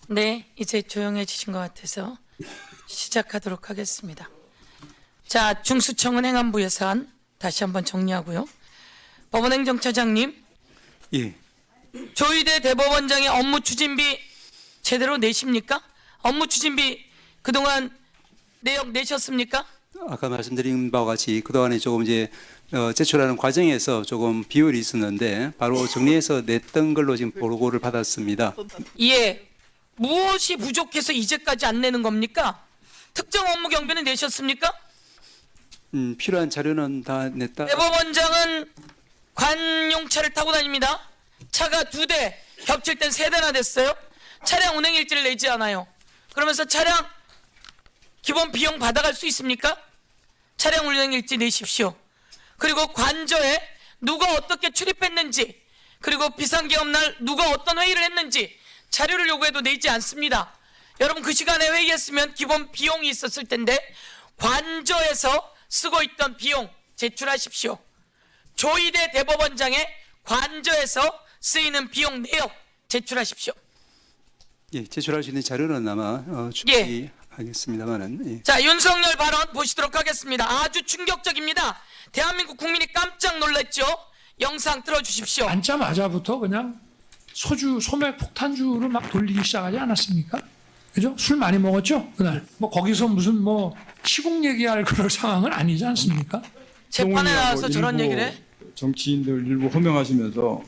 네, 이제 조용해지신 것 같아서 시작하도록 하겠습니다. 자, 중수청은 행안부 예산 다시 한번 정리하고요. 법원행정처장님, 예, 조희대 대법원장의 업무 추진비 제대로 내십니까? 업무 추진비 그동안 내역 내셨습니까? 아까 말씀드린 바와 같이 그동안에 조금 이제 제출하는 과정에서 조금 비율이 있었는데 바로 정리해서 냈던 걸로 지금 보고를 받았습니다. 예, 무엇이 부족해서 이제까지 안 내는 겁니까? 특정 업무 경비는 내셨습니까? 필요한 자료는 다 냈다. 대법원장은 관용차를 타고 다닙니다. 차가 2대, 겹칠 땐 3대나 됐어요. 차량 운행 일지를 내지 않아요. 그러면서 차량 기본 비용 받아갈 수 있습니까? 차량 운행 일지 내십시오. 그리고 관저에 누가 어떻게 출입했는지, 그리고 비상계엄날 누가 어떤 회의를 했는지 자료를 요구해도 내지 않습니다. 여러분, 그 시간에 회의했으면 기본 비용이 있었을 텐데 관저에서 쓰고 있던 비용 제출하십시오. 조희대 대법원장의 관저에서 쓰이는 비용 내역 제출하십시오. 예, 제출할 수 있는 자료는 아마 준비하겠습니다만은. 예. 자, 윤석열 발언 보시도록 하겠습니다. 아주 충격적입니다. 대한민국 국민이 깜짝 놀랐죠. 영상 틀어주십시오. 앉자마자부터 그냥 소맥 폭탄주를 막 돌리기 시작하지 않았습니까? 그죠? 술 많이 먹었죠? 그날. 뭐 거기서 무슨 뭐 시국 얘기할 그럴 상황은 아니지 않습니까? 재판에 나와서 일부 저런 얘기를 해? 정치인들 일부 호명하시면서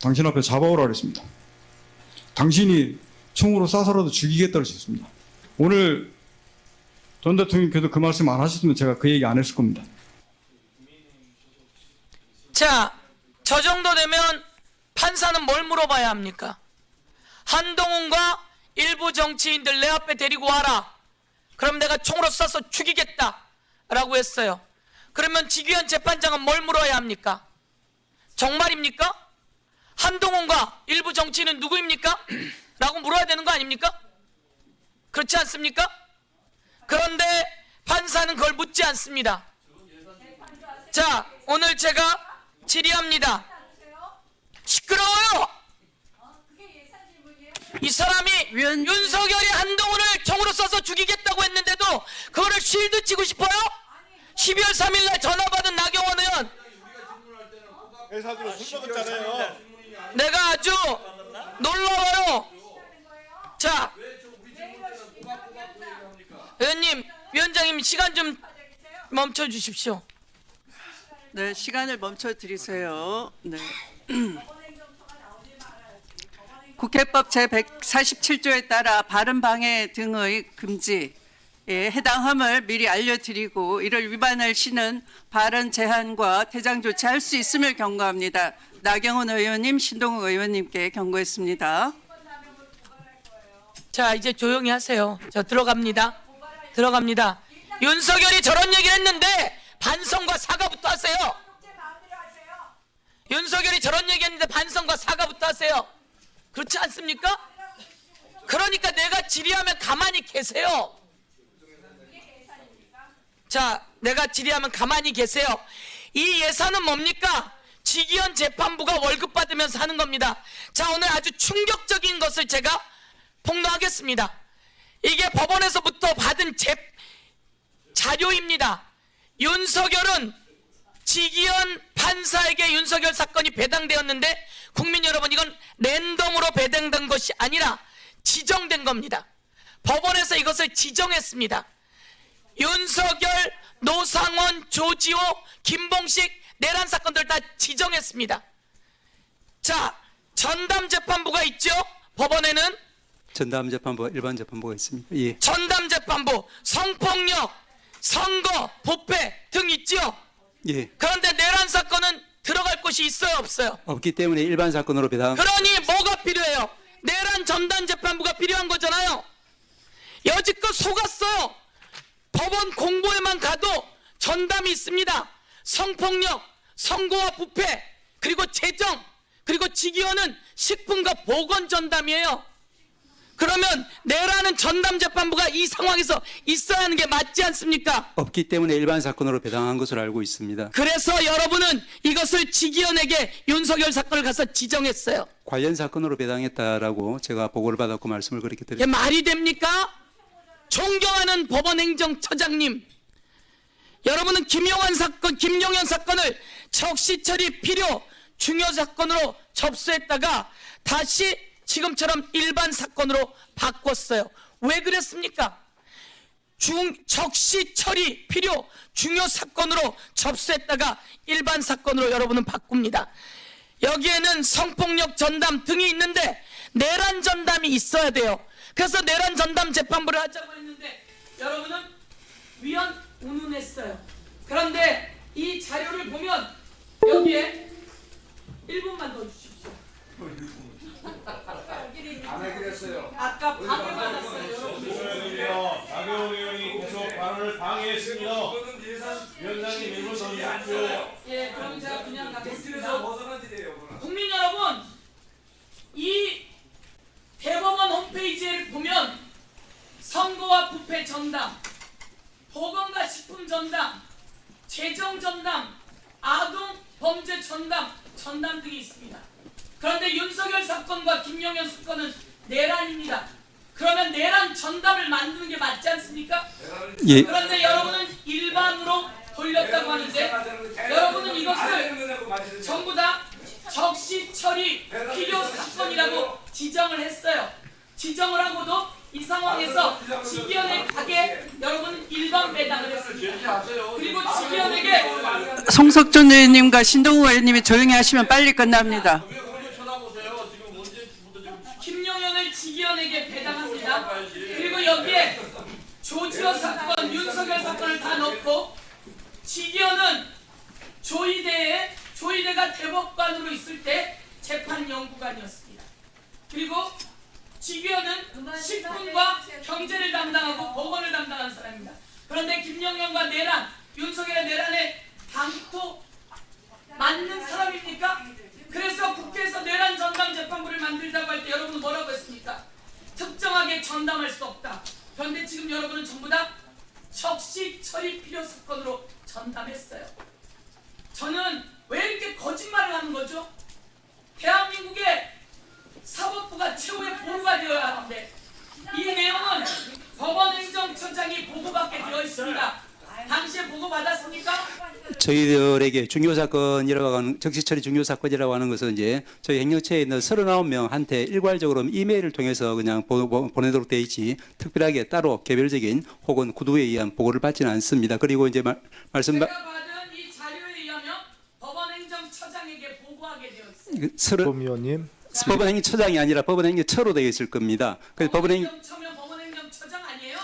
당신 앞에 잡아오라 그랬습니다. 당신이 총으로 쏴서라도 죽이겠다고 했습니다. 오늘 전 대통령께서 그 말씀 안 하셨으면 제가 그 얘기 안 했을 겁니다. 자, 저 정도 되면 판사는 뭘 물어봐야 합니까? 한동훈과 일부 정치인들 내 앞에 데리고 와라. 그럼 내가 총으로 쏴서 죽이겠다 라고 했어요. 그러면 지규현 재판장은 뭘 물어야 합니까? 정말입니까? 한동훈과 일부 정치인은 누구입니까? 라고 물어야 되는 거 아닙니까? 그렇지 않습니까? 그런데 판사는 그걸 묻지 않습니다. 자, 오늘 제가 질의합니다. 시끄러워요! 이 사람이 윤석열이 한동훈을 총으로 쏴서 죽이겠다고 했는데도 그거를 쉴드 치고 싶어요? 12월 3일날 전화받은 나경원 의원, 회사들로 술 먹었잖아요. 내가 아주 놀라워요. 자, 의원님, 위원장님 시간 좀 멈춰 주십시오. 네, 시간을 멈춰 드리세요. 네. 국회법 제147조에 따라 발언 방해 등의 금지에 해당함을 미리 알려드리고 이를 위반할 시는 발언 제한과 퇴장 조치할 수 있음을 경고합니다. 나경원 의원님, 신동욱 의원님께 경고했습니다. 자, 이제 조용히 하세요. 저 들어갑니다. 들어갑니다. 윤석열이 저런 얘기를 했는데 반성과 사과부터 하세요. 윤석열이 저런 얘기했는데 반성과 사과부터 하세요. 그렇지 않습니까? 그러니까 내가 질의하면 가만히 계세요. 자, 내가 질의하면 가만히 계세요. 이 예산은 뭡니까? 지기현 재판부가 월급 받으면서 하는 겁니다. 자, 오늘 아주 충격적인 것을 제가 폭로하겠습니다. 이게 법원에서부터 받은 자료입니다. 윤석열은 지기현 판사에게 윤석열 사건이 배당되었는데 국민 여러분, 이건 랜덤으로 배당된 것이 아니라 지정된 겁니다. 법원에서 이것을 지정했습니다. 윤석열, 노상원, 조지호, 김봉식 내란 사건들 다 지정했습니다. 자, 전담재판부가 있죠? 법원에는 전담재판부와 일반재판부가 있습니다. 예. 전담재판부, 성폭력, 선거, 부패 등 있죠? 예. 그런데 내란 사건은 들어갈 곳이 있어요, 없어요? 없기 때문에 일반 사건으로 배당. 그러니 뭐가 필요해요? 내란 전담재판부가 필요한 거잖아요. 여지껏 속았어요. 법원 공보에만 가도 전담이 있습니다. 성폭력, 선거와 부패, 그리고 재정, 그리고 지기현은 식품과 보건 전담이에요. 그러면 내라는 전담재판부가 이 상황에서 있어야 하는 게 맞지 않습니까? 없기 때문에 일반 사건으로 배당한 것으로 알고 있습니다. 그래서 여러분은 이것을 지기현에게 윤석열 사건을 가서 지정했어요. 관련 사건으로 배당했다라고 제가 보고를 받았고 말씀을 그렇게 이게 드렸습니다. 말이 됩니까? 존경하는 법원행정처장님, 여러분은 김용현 사건을 적시처리 필요 중요 사건으로 접수했다가 다시 지금처럼 일반 사건으로 바꿨어요. 왜 그랬습니까? 적시처리 필요 중요 사건으로 접수했다가 일반 사건으로 여러분은 바꿉니다. 여기에는 성폭력 전담 등이 있는데 내란 전담이 있어야 돼요. 그래서 내란 전담 재판부를 하자고 했는데 여러분은 위헌 운운했어요. 그런데 이 자료를 보면 여기에 1분만 더 주십시오. 안 하기로 했어요. 아까 방해받았어요. 여러분. 나경원 의원이 계속 발언을 방해했습니다. 위원장님 일본 던지십시오. 예, 그럼 제가 그냥 가겠습니다. 국민 여러분, 이 대법원 홈페이지를 보면 선거와 부패 전담, 보건과 식품 전담, 재정 전담, 아동 범죄 전담 등이 있습니다. 그런데 윤석열 사건과 김용현 사건은 내란입니다. 그러면 내란 전담을 만드는 게 맞지 않습니까? 예, 그런데 여러분은 일반으로 돌렸다고 하는데 여러분은 이것을 전부 다 적시처리 필요 사건이라고 지정을 했어요. 지정을 하고도 이 상황에서 지기현의 가게 여러분은 일반 배당을 했습니다. 그리고 지기현에게 송석준 의원님과 신동우 의원님이 조용히 하시면 빨리 끝납니다. 김용현을 지기현에게 배당합니다. 그리고 여기에 조지호 사건, 윤석열 사건을 다 넣고 지기현은 조이대가 대법관으로 있을 때 재판연구관이었습니다. 그리고 지기현은 식품과 경제를 담당하고 보건을 담당하는 사람입니다. 그런데 김용현과 내란, 윤석열의 내란에 당토 맞는 사람입니까? 그래서 국회에서 내란 전담 재판부를 만들자고 할 때 여러분은 뭐라고 했습니까? 특정하게 전담할 수 없다. 그런데 지금 여러분은 전부 다 적시 처리 필요 사건으로 전담했어요. 저는 왜 이렇게 거짓말을 하는 거죠? 대한민국의 사법부가 최후의 보루가 되어야 하는데 이 내용은 법원행정처장이 보고받게 되어 있습니다. 당시에 보고받았습니까? 저희들에게 중요 사건이라고 하는 적시처리 중요 사건이라고 하는 것은 이제 저희 행정처에 있는 39명한테 일괄적으로 이메일을 통해서 그냥 보내도록 되어 있지 특별하게 따로 개별적인 혹은 구두에 의한 보고를 받지는 않습니다. 그리고 이제 말씀 제가 받은 이 자료에 의하면 법원행정처장에게 보고하게 되어 있습니다. 법위원님, 법원행정처장이 아니라 법원행정처로 되어 있을 겁니다. 그래서 법원행정처면 법원행정처장 아니에요?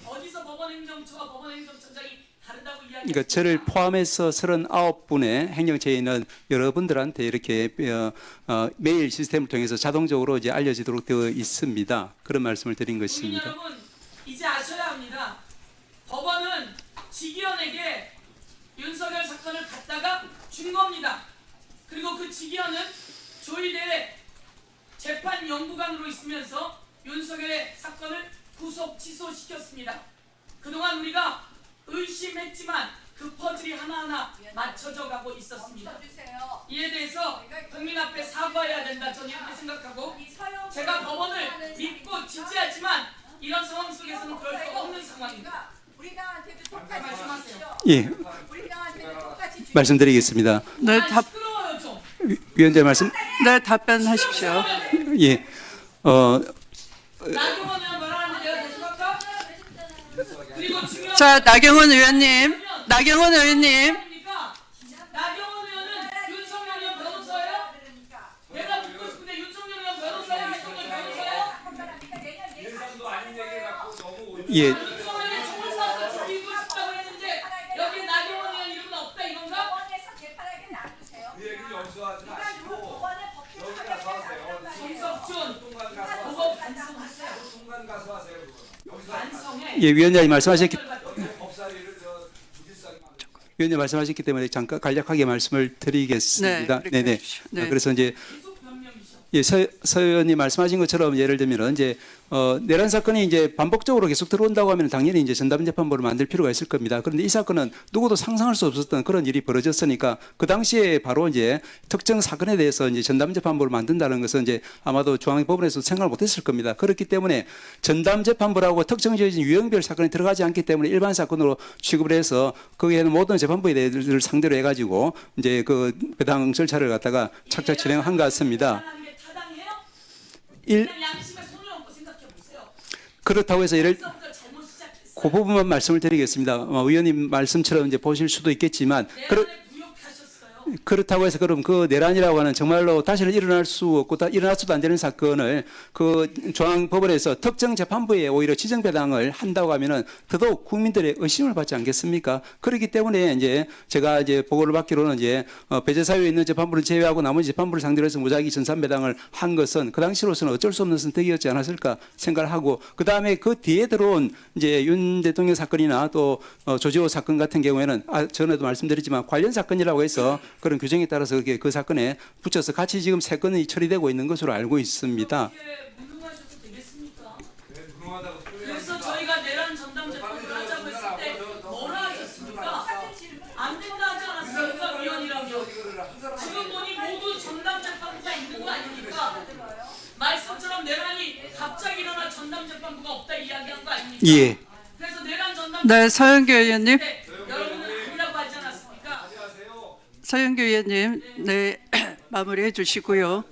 어디서 법원행정처와 법원행정처장이 다르다고 이야기했습니까? 그러니까 저를 포함해서 39분의 행정처에 있는 여러분들한테 이렇게 메일 시스템을 통해서 자동적으로 이제 알려지도록 되어 있습니다. 그런 말씀을 드린 국민 것입니다. 여러분, 이제 아셔야 합니다. 법원은 지기현에게 윤석열 사건을 갖다가 준 겁니다. 그리고 그 지기현은 조이대 재판연구관으로 있으면서 윤석열의 사건을 구속 취소시켰습니다. 그동안 우리가 의심했지만 그 퍼즐이 하나하나 맞춰져 가고 있었습니다. 이에 대해서 국민 앞에 사과해야 된다, 저는 이렇게 생각하고 제가 법원을 믿고 지지하지만 이런 상황 속에서는 그럴 수 없는 상황입니다. 우리나라한테도 똑같이 말씀하세요. 예, 우리나라한테도 똑같이 말씀드리겠습니다. 네, 시끄러워요 좀. 위원장 말씀, 네, 답변하십시오. 예, 나경원 의원 말하는데 내가 계속 할까? 그리고 중요한 자, 나경원 의원님, 나경원 의원님, 나경원 의원은 윤석열 의원 변호사예요? 내가 묻고 싶은데 윤석열 의원 변호사예요? 윤석열 변호사예요? 예, 윤석열이 총을 쏴서 죽이고 싶다고 했는데 여기 나경원 의원 이름은 없다 이건가? 법원에서 재판하게 놔두세요. 그 얘기 여기서 하지 마시고 법원에 여기 가서 하세요. 송석준 동간 가서 그거 반성하세요. 동간 가서 하세요. 그거. 여기서 반성해. 예, 위원장님 말씀하셨기 법사리를 죽일 사람 위원장 말씀하셨기 때문에 잠깐 간략하게 말씀을 드리겠습니다. 네, 그렇게 네네. 해주십시오. 네. 그래서 이제 계속 변명이셔. 예, 서 의원님 말씀하신 것처럼 예를 들면 이제 내란 사건이 이제 반복적으로 계속 들어온다고 하면 당연히 이제 전담 재판부를 만들 필요가 있을 겁니다. 그런데 이 사건은 누구도 상상할 수 없었던 그런 일이 벌어졌으니까 그 당시에 바로 이제 특정 사건에 대해서 이제 전담 재판부를 만든다는 것은 이제 아마도 중앙법원에서 생각을 못했을 겁니다. 그렇기 때문에 전담 재판부라고 특정 지어진 유형별 사건이 들어가지 않기 때문에 일반 사건으로 취급을 해서 거기에는 모든 재판부에 대해서 상대로 해가지고 이제 그 배당 절차를 갖다가 착착 진행한 것 같습니다. 타당해요? 일, 그냥 양심에 손을 얹고 생각해 보세요. 그렇다고 해서 예를 벌써부터 잘못 시작했어요. 그 부분만 말씀을 드리겠습니다. 의원님 말씀처럼 이제 보실 수도 있겠지만 내란에 부역하셨어요. 그렇다고 해서 그럼 그 내란이라고 하는 정말로 다시는 일어날 수 없고 일어나서도 안 되는 사건을 그 중앙법원에서 특정 재판부에 오히려 지정 배당을 한다고 하면은 더더욱 국민들의 의심을 받지 않겠습니까? 그렇기 때문에 이제 제가 이제 보고를 받기로는 이제 배제 사유에 있는 재판부를 제외하고 나머지 재판부를 상대로 해서 무작위 전산 배당을 한 것은 그 당시로서는 어쩔 수 없는 선택이었지 않았을까 생각을 하고 그 다음에 그 뒤에 들어온 이제 윤 대통령 사건이나 또 조지호 사건 같은 경우에는 전에도 말씀드렸지만 관련 사건이라고 해서 그런 규정에 따라서 그렇게 그 사건에 붙여서 같이 지금 세 건이 처리되고 있는 것으로 알고 있습니다. 이렇게 무능하셔도 되겠습니까? 왜 무능하다고 그래서 저희가 내란 전담 재판을 하자고 했을 때 뭐라 하셨습니까? 안 된다 하지 않았습니까? 위원이라며. 지금 보니 모두 전담 재판부가 있는 거 아닙니까? 말씀처럼 내란이 갑자기 일어나 전담 재판부가 없다 이야기한 거 아닙니까? 예. 그래서 내란 전담 네, 서영교 의원님. 때 여러분은 아니라고 하지 않았습니까? 서영교 의원님, 네, 마무리해 주시고요.